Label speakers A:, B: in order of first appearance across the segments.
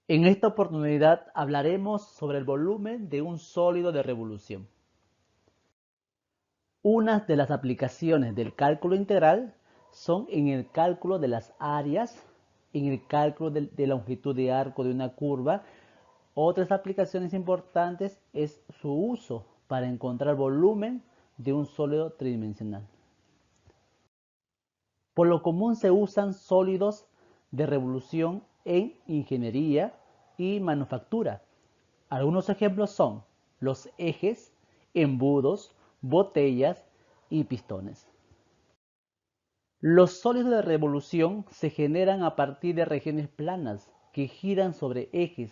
A: En esta oportunidad hablaremos sobre el volumen de un sólido de revolución. Unas de las aplicaciones del cálculo integral son en el cálculo de las áreas, en el cálculo de la longitud de arco de una curva. Otras aplicaciones importantes es su uso para encontrar volumen de un sólido tridimensional. Por lo común se usan sólidos de revolución en ingeniería y manufactura. Algunos ejemplos son los ejes, embudos, botellas y pistones. Los sólidos de revolución se generan a partir de regiones planas que giran sobre ejes.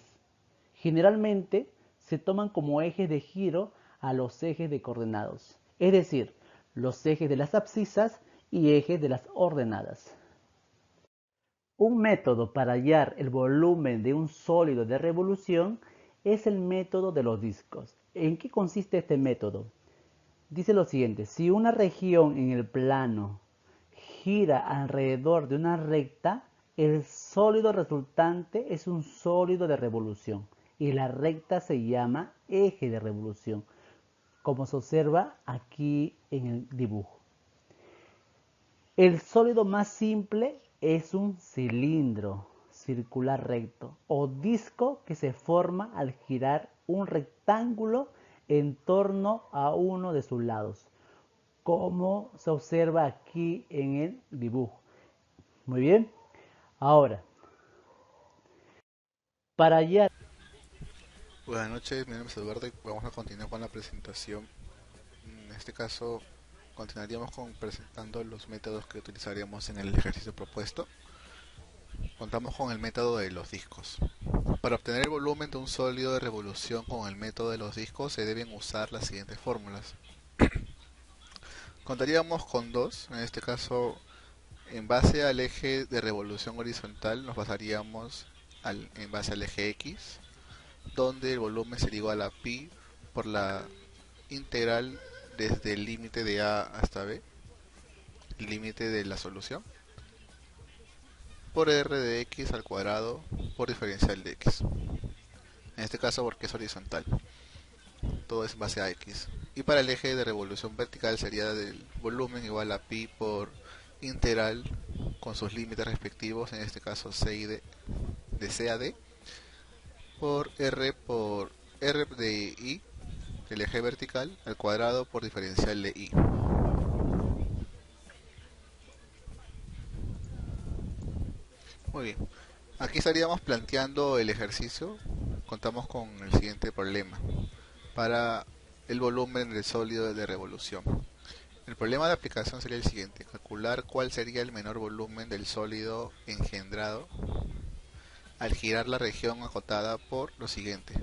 A: Generalmente se toman como ejes de giro a los ejes de coordenados, es decir, los ejes de las abscisas y ejes de las ordenadas. Un método para hallar el volumen de un sólido de revolución es el método de los discos. ¿En qué consiste este método? Dice lo siguiente: si una región en el plano gira alrededor de una recta, el sólido resultante es un sólido de revolución y la recta se llama eje de revolución, como se observa aquí en el dibujo. El sólido más simple es un cilindro circular recto o disco que se forma al girar un rectángulo en torno a uno de sus lados, como se observa aquí en el dibujo. Muy bien. Ahora, para hallar
B: Buenas noches, mi nombre es Eduardo y vamos a continuar con la presentación. En este caso, continuaríamos presentando los métodos que utilizaríamos en el ejercicio propuesto. Contamos con el método de los discos. Para obtener el volumen de un sólido de revolución con el método de los discos se deben usar las siguientes fórmulas. Contaríamos con dos, en este caso, en base al eje de revolución horizontal nos basaríamos en base al eje X, donde el volumen sería igual a pi por la integral desde el límite de A hasta B, límite de la solución, por r de x al cuadrado por diferencial de x. En este caso porque es horizontal, todo es en base a x. Y para el eje de revolución vertical sería del volumen igual a pi por integral con sus límites respectivos, en este caso c y d, de c a d, por r de i, el eje vertical, al cuadrado por diferencial de i. Muy bien. Aquí estaríamos planteando el ejercicio. Contamos con el siguiente problema. Para el volumen del sólido de revolución. El problema de aplicación sería el siguiente. Calcular cuál sería el menor volumen del sólido engendrado al girar la región acotada por lo siguiente.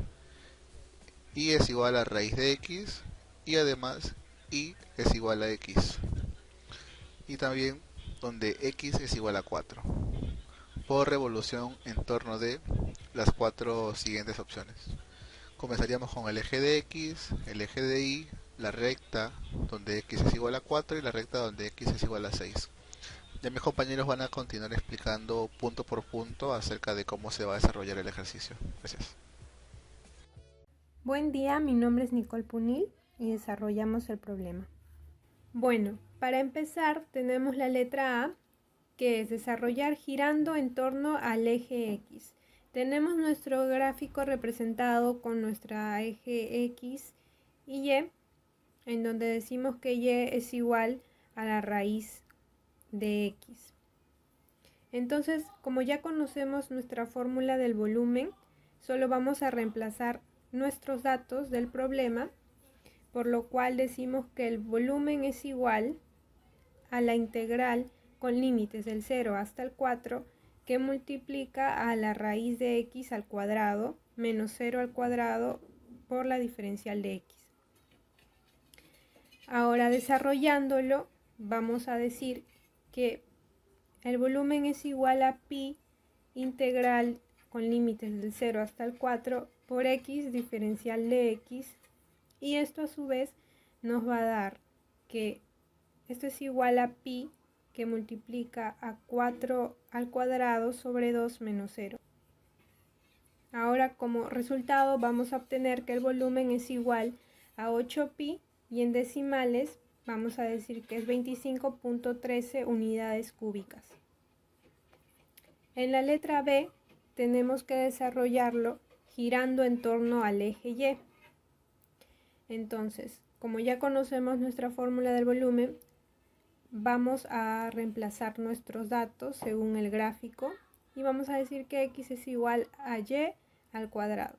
B: Y es igual a raíz de x y además y es igual a x. Y también donde x es igual a 4 por revolución en torno de las cuatro siguientes opciones. Comenzaríamos con el eje de x, el eje de y, la recta donde x es igual a 4 y la recta donde x es igual a 6. Ya mis compañeros van a continuar explicando punto por punto acerca de cómo se va a desarrollar el ejercicio. Gracias.
C: Buen día, mi nombre es Nicole Punil y desarrollamos el problema. Bueno, para empezar tenemos la letra A, que es desarrollar girando en torno al eje X. Tenemos nuestro gráfico representado con nuestra eje X y Y, en donde decimos que Y es igual a la raíz de X. Entonces, como ya conocemos nuestra fórmula del volumen, solo vamos a reemplazar nuestros datos del problema, por lo cual decimos que el volumen es igual a la integral con límites del 0 hasta el 4 que multiplica a la raíz de x al cuadrado menos 0 al cuadrado por la diferencial de x. Ahora, desarrollándolo, vamos a decir que el volumen es igual a pi integral con límites del 0 hasta el 4 por x diferencial de x, y esto a su vez nos va a dar que esto es igual a pi que multiplica a 4 al cuadrado sobre 2 menos 0. Ahora, como resultado, vamos a obtener que el volumen es igual a 8pi y en decimales vamos a decir que es 25.13 unidades cúbicas. En la letra B tenemos que desarrollarlo girando en torno al eje Y. Entonces, como ya conocemos nuestra fórmula del volumen, vamos a reemplazar nuestros datos según el gráfico y vamos a decir que x es igual a y al cuadrado.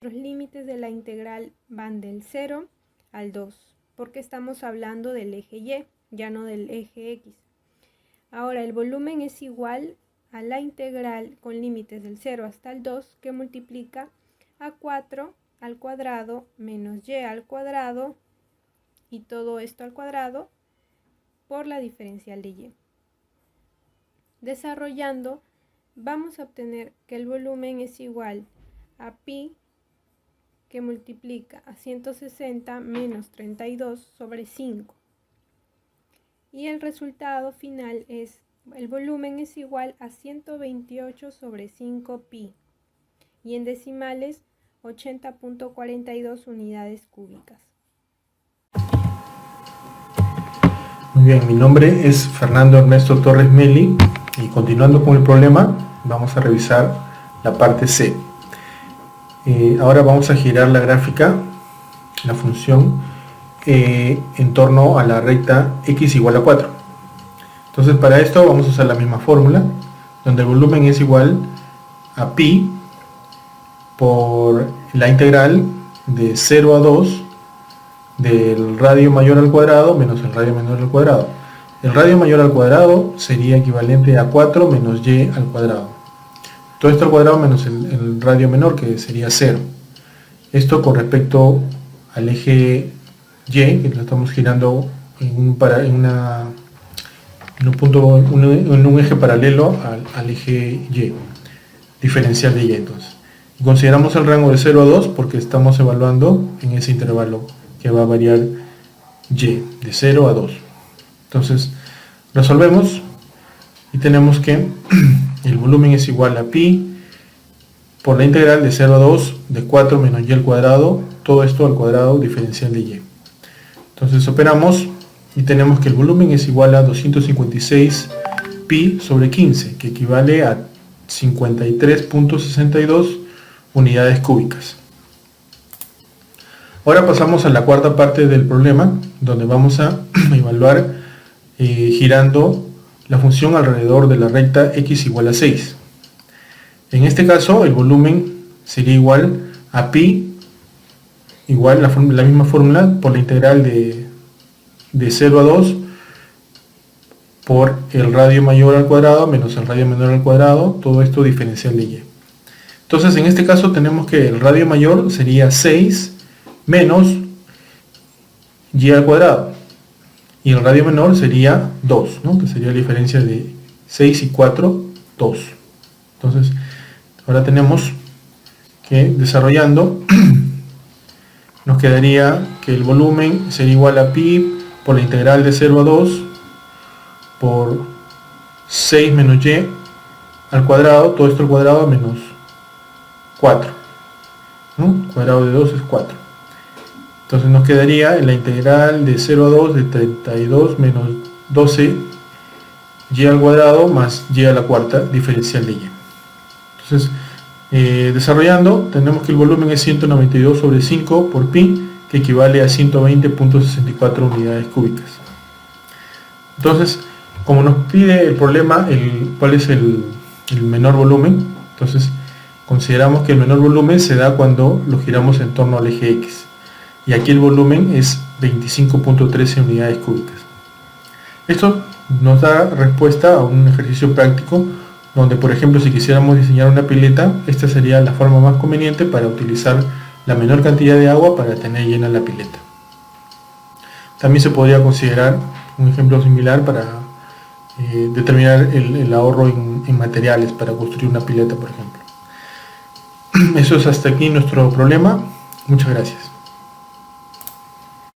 C: Los límites de la integral van del 0 al 2, porque estamos hablando del eje y, ya no del eje x. Ahora el volumen es igual a la integral con límites del 0 hasta el 2, que multiplica a 4 al cuadrado menos y al cuadrado, y todo esto al cuadrado, por la diferencial de y. Desarrollando, vamos a obtener que el volumen es igual a pi, que multiplica a 160 menos 32 sobre 5. Y el resultado final es, el volumen es igual a 128 sobre 5 pi. Y en decimales, 80.42 unidades cúbicas.
D: Muy bien, mi nombre es Fernando Ernesto Torres Meli y continuando con el problema vamos a revisar la parte C. Ahora vamos a girar la gráfica, la función, en torno a la recta x igual a 4. Entonces para esto vamos a usar la misma fórmula, donde el volumen es igual a pi por la integral de 0 a 2 del radio mayor al cuadrado menos el radio menor al cuadrado. El radio mayor al cuadrado sería equivalente a 4 menos y al cuadrado. Todo esto al cuadrado menos el radio menor, que sería 0. Esto con respecto al eje y, que lo estamos girando en un eje paralelo al eje y, diferencial de y. Entonces, consideramos el rango de 0 a 2 porque estamos evaluando en ese intervalo que va a variar y, de 0 a 2. Entonces, resolvemos y tenemos que el volumen es igual a pi por la integral de 0 a 2 de 4 menos y al cuadrado, todo esto al cuadrado diferencial de y. Entonces operamos y tenemos que el volumen es igual a 256 pi sobre 15, que equivale a 53.62 unidades cúbicas. Ahora pasamos a la cuarta parte del problema, donde vamos a evaluar girando la función alrededor de la recta x igual a 6. En este caso el volumen sería igual a pi, igual la misma fórmula, por la integral de 0 a 2 por el radio mayor al cuadrado menos el radio menor al cuadrado, todo esto diferencial de y. Entonces en este caso tenemos que el radio mayor sería 6 menos y al cuadrado, y el radio menor sería 2, ¿no? Que sería la diferencia de 6 y 4, 2. Entonces ahora tenemos que, desarrollando, nos quedaría que el volumen sería igual a pi por la integral de 0 a 2 por 6 menos y al cuadrado, todo esto al cuadrado menos 4, ¿no? El cuadrado de 2 es 4. Entonces nos quedaría en la integral de 0 a 2 de 32 menos 12 y al cuadrado más y a la cuarta diferencial de y. Entonces, desarrollando, tenemos que el volumen es 192 sobre 5 por pi, que equivale a 120.64 unidades cúbicas. Entonces, como nos pide el problema cuál es el menor volumen, entonces consideramos que el menor volumen se da cuando lo giramos en torno al eje x. Y aquí el volumen es 25.13 unidades cúbicas. Esto nos da respuesta a un ejercicio práctico donde, por ejemplo, si quisiéramos diseñar una pileta, esta sería la forma más conveniente para utilizar la menor cantidad de agua para tener llena la pileta. También se podría considerar un ejemplo similar para determinar el ahorro en materiales para construir una pileta, por ejemplo. Eso es hasta aquí nuestro problema. Muchas gracias.